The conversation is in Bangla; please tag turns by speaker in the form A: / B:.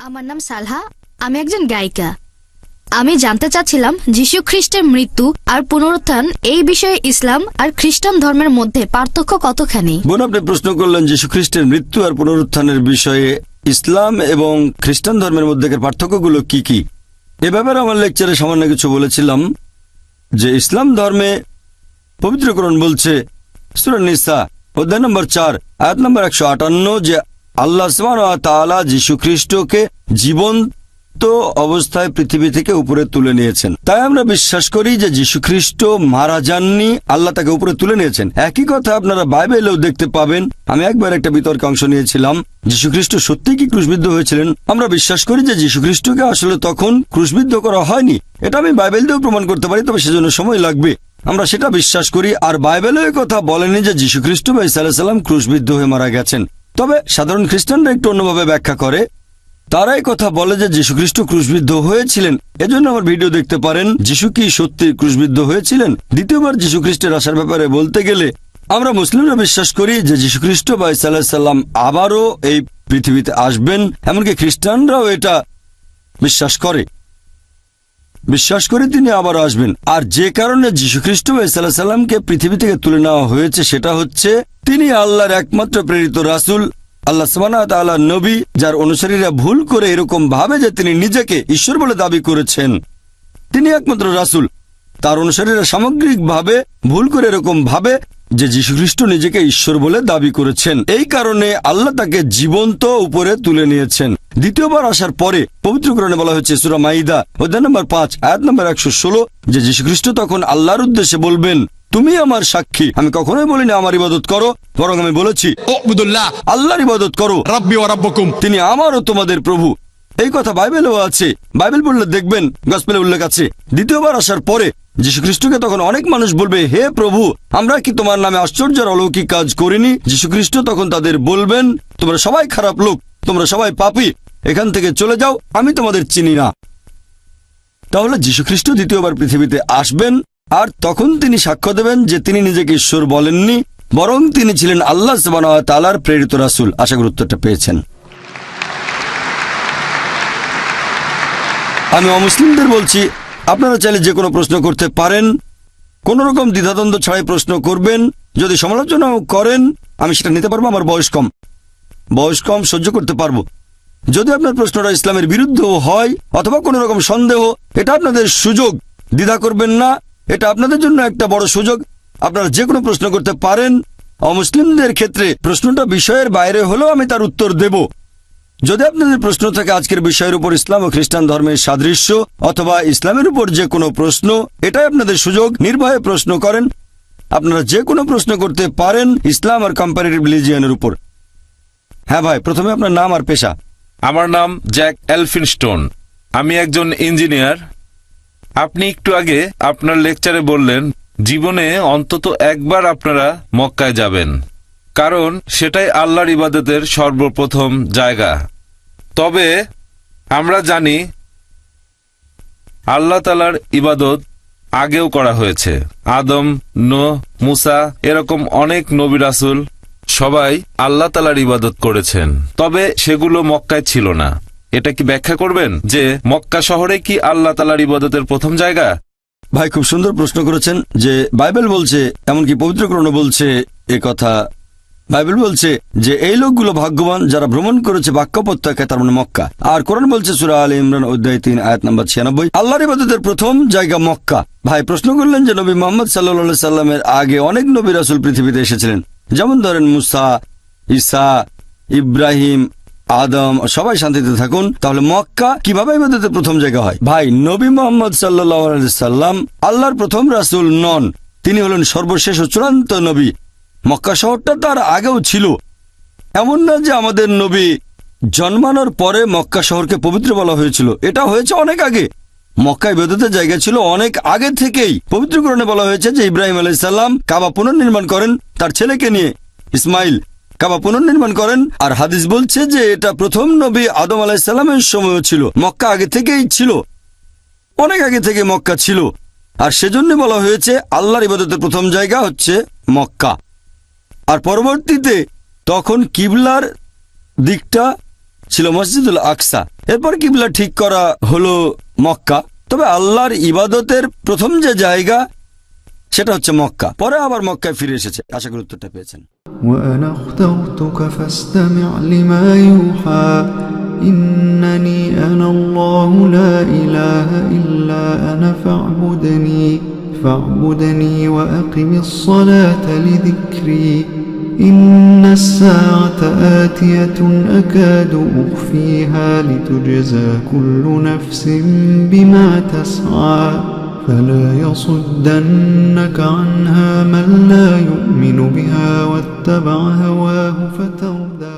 A: আমার নাম সালহা, আমি একজন গায়িকা। আমি জানতে চাচ্ছিলাম যীশু খ্রিস্টের মৃত্যু আর পুনরুত্থান এই বিষয়ে ইসলাম আর খ্রিস্টান ধর্মের মধ্যে পার্থক্য কতখানি।
B: বোন, আপনি প্রশ্ন করলেন যীশু খ্রিস্টের মৃত্যু আর পুনরুত্থানের বিষয়ে ইসলাম এবং খ্রিস্টান ধর্মের মধ্যেকার পার্থক্যগুলো কি কি। এ ব্যাপারে আমার লেকচারে সামান্য কিছু বলেছিলাম যে ইসলাম ধর্মে পবিত্র কোরআন বলছে সূরা নিসা অধ্যায় নম্বর 4 আয়াত নম্বর 158 যে আল্লাহ সুবহানাহু ওয়া তাআলা যীশু খ্রিস্টকে জীবন্ত অবস্থায় পৃথিবী থেকে উপরে তুলে নিয়েছেন। তাই আমরা বিশ্বাস করি যে যীশু খ্রিস্ট মারা যাননি, আল্লাহ তাকে উপরে তুলে নিয়েছেন। একই কথা আপনারা বাইবেলেও দেখতে পাবেন। আমি একবার একটা বিতর্কে অংশ নিয়েছিলাম, যীশু খ্রিস্ট সত্যি কি ক্রুশবিদ্ধ হয়েছিলেন। আমরা বিশ্বাস করি যে যীশু খ্রিস্টকে আসলে তখন ক্রুশবিদ্ধ করা হয়নি। এটা আমি বাইবেল দিয়েও প্রমাণ করতে পারি, তবে সেজন্য সময় লাগবে। আমরা সেটা বিশ্বাস করি। আর বাইবেলে কথা বলেনি যে যীশু খ্রিস্ট বা ঈসা আলাইহিস সালাম ক্রুশবিদ্ধ হয়ে মারা গেছেন। তবে সাধারণ খ্রিস্টানরা একটু অন্যভাবে ব্যাখ্যা করে। তারাই কথা বলে যে যীশু খ্রিস্ট ক্রুশবিদ্ধ হয়েছিলেন। এজন্য আমার ভিডিও দেখতে পারেন যীশু কি সত্যি ক্রুশবিদ্ধ হয়েছিলেন। দ্বিতীয়বার যীশু খ্রিস্টের আসার ব্যাপারে বলতে গেলে আমরা মুসলিমরা বিশ্বাস করি যে যীশু খ্রিস্ট বা ঈসা আলাইহিস সালাম আবারও এই পৃথিবীতে আসবেন। এমনকি খ্রিস্টানরাও এটা বিশ্বাস করে তিনি আবার আসবেন। আর যে কারণে যীশু খ্রিস্ট বা ঈসা আলাইহিস সালামকে পৃথিবী থেকে তুলে নেওয়া হয়েছে সেটা হচ্ছে তিনি আল্লাহর একমাত্র প্রেরিত রাসূল, আল্লাহ সুবহানাহু ওয়া তাআলার নবী, যার অনুসারীরা ভুল করে এরকম ভাবে যে তিনি নিজেকে ঈশ্বর বলে দাবি করেছেন। তিনি একমাত্র রাসূল, তার অনুসারীরা সামগ্রিকভাবে ভুল করে এরকম ভাবে যে যীশু খ্রিস্ট নিজেকে ঈশ্বর বলে দাবি করেছেন। এই কারণে আল্লাহ তাকে জীবন্ত উপরে তুলে নিয়েছেন। দ্বিতীয়বার আসার পরে পবিত্র কোরআনে বলা হয়েছে সূরা মাইদা অধ্যায় নম্বর 5 আয়াত নম্বর 116 যে যীশু খ্রিস্ট তখন আল্লাহর উদ্দেশ্যে বলবেন, তুমি আমার সাক্ষী, আমি কখনোই বলিনি আমার ইবাদত করো, বরং আমি বলেছি আল্লাহর ইবাদত করো, রাব্বি ওয়া রাব্বুকুম, তিনি আমার ও তোমাদের প্রভু। এই কথা বাইবেলেও আছে। বাইবেল পড়লে দেখবেন গসপেলে উল্লেখ আছে। দ্বিতীয়বার আসার পরে যীশু খ্রিস্টকে তখন অনেক মানুষ বলবে, হে প্রভু, আমরা কি তোমার নামে আশ্চর্য আর অলৌকিক কাজ করিনি? যীশু খ্রিস্ট তখন তাদের বলবেন, তোমরা সবাই খারাপ লোক, তোমরা সবাই পাপী, এখান থেকে চলে যাও, আমি তোমাদের চিনি না। তাহলে যীশু খ্রিস্ট দ্বিতীয়বার পৃথিবীতে আসবেন, আর তখন তিনি সাক্ষ্য দেবেন যে তিনি নিজেকে ঈশ্বর বলেননি, বরং তিনি ছিলেন আল্লাহ সুবহানাহু ওয়া তাআলার প্রেরিত রাসূল। আশা করি উত্তরটা পেয়েছেন। আমি অমুসলিমদের বলছি, আপনারা চাইলে যে কোনো প্রশ্ন করতে পারেন, কোনো রকম দ্বিধাদ্বন্দ্ব ছাড়াই প্রশ্ন করবেন। যদি সমালোচনাও করেন আমি সেটা নিতে পারবো, আমার বয়স কম, সহ্য করতে পারবো। যদি আপনার প্রশ্নটা ইসলামের বিরুদ্ধেও হয় অথবা কোনো রকম সন্দেহ, এটা আপনাদের সুযোগ, দ্বিধা করবেন না, এটা আপনাদের জন্য একটা বড় সুযোগ। আপনারা যে কোনো প্রশ্ন করতে পারেন। অমুসলিমদের ক্ষেত্রে প্রশ্নটা বিষয়ের বাইরে হলেও আমি তার উত্তর দেব। যদি আপনাদের প্রশ্ন থাকে আজকের বিষয়ের উপর ইসলাম ও খ্রিস্টান ধর্মের সাদৃশ্য অথবা ইসলামের উপর যে কোনো প্রশ্ন, এটাই আপনাদের সুযোগ, নির্ভয়ে প্রশ্ন করেন। আপনারা যে কোনো প্রশ্ন করতে পারেন ইসলাম আর কম্পারেটিভ রিলিজিয়নের উপর। হ্যাঁ ভাই, প্রথমে আপনার নাম আর পেশা।
C: আমার নাম জ্যাক এলফিনস্টোন, আমি একজন ইঞ্জিনিয়ার। আপনি একটু আগে আপনার লেকচারে বললেন জীবনে অন্তত একবার আপনারা মক্কায় যাবেন, কারণ সেটাই আল্লাহর ইবাদতের সর্বপ্রথম জায়গা। তবে আমরা জানি আল্লাহ তাআলার ইবাদত আগেও করা হয়েছে। আদম, নূহ, মুসা, এরকম অনেক নবী রাসূল সবাই আল্লাহ তাআলার ইবাদত করেছেন, তবে সেগুলো মক্কায় ছিল না। এটা কি ব্যাখ্যা করবেন যে মক্কা শহরে কি আল্লাহ তাআলার ইবাদতের প্রথম জায়গা?
B: ভাই, খুব সুন্দর প্রশ্ন করেছেন। যে বাইবেল বলছে, এমনকি পবিত্র কোরআনও বলছে এ কথা। বাইবেল বলছে যে এই লোকগুলো ভাগ্যবান যারা ভ্রমণ করেছে বাক্য উপত্যকায়, তার মানে মক্কা। আর কোরআন বলছে সূরা আলে ইমরান অধ্যায় 3 আয়াত নম্বর 96 আল্লাহর ইবাদতের প্রথম জায়গা মক্কা। ভাই প্রশ্ন করলেন যে নবী মুহাম্মদ সাল্লাল্লাহু আলাইহি সাল্লামের আগে অনেক নবী রাসূল পৃথিবীতে এসেছিলেন, যেমন ধরেন মুসা, ঈসা, ইব্রাহিম, আদম, সবাই শান্তিতে থাকুন। তাহলে মক্কা কিভাবে ইবাদতের প্রথম জায়গা হয়? ভাই, নবী মুহাম্মদ সাল্লাল্লাহু আলাইহি সাল্লাম আল্লাহর প্রথম রাসূল নন, তিনি হলেন সর্বশেষ ও চূড়ান্ত নবী। মক্কা শহরটা তার আগেও ছিল। এমন না যে আমাদের নবী জন্মানোর পরে মক্কা শহরকে পবিত্র বলা হয়েছিল, এটা হয়েছে অনেক আগে। মক্কা ইবাদতের জায়গা ছিল অনেক আগে থেকেই। পবিত্র কোরআনে বলা হয়েছে যে ইব্রাহিম আলাইহিস সালাম কাবা পুনর্নির্মাণ করেন, তার ছেলেকে নিয়ে ইসমাইল কাবা পুনর্নির্মাণ করেন। আর হাদিস বলছে যে এটা প্রথম নবী আদম আলাইহিস সালামের সময়ও ছিল। মক্কা আগে থেকেই ছিল, অনেক আগে থেকে মক্কা ছিল। আর সেজন্য বলা হয়েছে আল্লাহর ইবাদতের প্রথম জায়গা হচ্ছে মক্কা। আর পরবর্তীতে তখন কিবলার দিকটা ছিল মসজিদুল আকসা। এরপর কিবলা ঠিক করা হলো মক্কা। তবে আল্লাহর ইবাদতের প্রথম যে জায়গা সেটা হচ্ছে মক্কা, পরে আবার মক্কায় ফিরে এসেছে। আশা করি উত্তরটা পেয়েছেন।
D: وأنا اخترتك فاستمع لما يوحى إنني أنا الله لا إله إلا أنا فاعبدني وأقم الصلاة لذكري إن الساعة آتية أكاد أخفيها لتجزى كل نفس بما تسعى فلا يصدنك عنها من لا يؤمن بها واتبع هواه فتردى